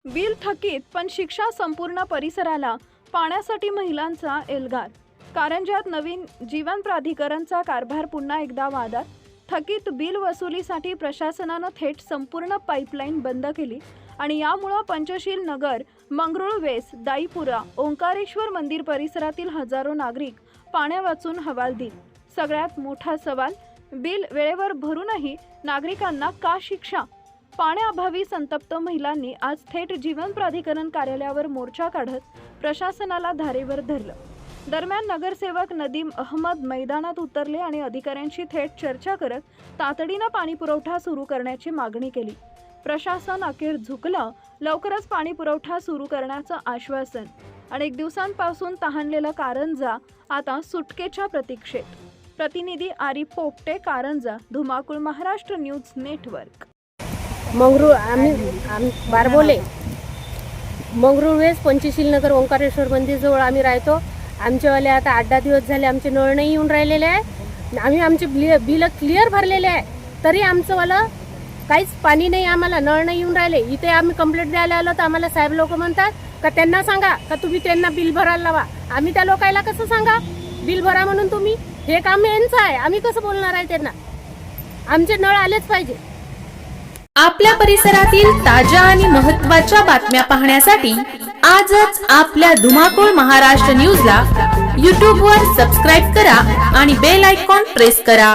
Bill थकीत पण शिक्षा संपूर्ण परिसराला पाण्यासाठी महिलांचा एल्गार। कारंज्यात नवीन जीवन प्राधिकरणचा कारभार पुन्हा एकदा वादात। थकीत बिल वसुलीसाठी प्रशासनाने थेट संपूर्ण पाईपलाईन बंद केली आणि यामुळे पंचशील नगर, मंगरुळवेस, दाईपुरा, ओंकारेश्वर मंदिर परिसरातील हजारो नागरिक पाण्या वाचून हवालदिल। सगळ्यात मोठा सवाल, बिल वेळेवर भरूनही नागरिकांना का शिक्षा? पाण्याअभावी संतप्त महिलांनी आज थेट जीवन प्राधिकरण कार्यालयावर मोर्चा काढत प्रशासनाला धारेवर धरलं। दरम्यान नगरसेवक नदीम अहमद मैदानात उतरले आणि अधिकाऱ्यांशी थेट चर्चा करत तातडीने पाणी पुरवठा सुरू करण्याची मागणी केली। प्रशासन अखेर झुकलं। लवकरच पाणी पुरवठा सुरू करण्याचं आश्वासन। अनेक दिवसांपासून तहानलेला कारंजा आता सुटकेच्या प्रतीक्षेत। प्रतिनिधी आरिफ पोपटे, कारंजा, धुमाकूळ, महाराष्ट्र न्यूज नेटवर्क। बारबोले, मंगरुळवेस, पंचशील नगर, ओंकारेश्वर मंदिर जवळ आम्ही राहतो। आमचेवाले आता 8-10 दिवस झाले आमचे नळ नाही येऊन राहिलेले आहे। आम्ही आमचे बिल क्लिअर भरलेले आहे, तरी आमचं वाला काहीच पाणी नाही, आम्हाला नळ नाही येऊन राहिले। इथे आम्ही कंप्लेंट द्यायला आलो तर आम्हाला साहेब लोक म्हणतात का त्यांना सांगा का तुम्ही त्यांना बिल भरायला लावा। आम्ही त्या लोकांना कसं सांगा बिल भरा म्हणून? तुम्ही हे काम यांचं आहे, आम्ही कसं बोलणार आहे त्यांना? आमचे नळ आलेच पाहिजे। आपल्या परिसरातील ताज्या आणि महत्त्वाच्या बातम्या पाहण्यासाठी आजच आपल्या धुमाकूळ महाराष्ट्र न्यूजला YouTube वर सबस्क्राइब करा आणि बेल आयकॉन प्रेस करा।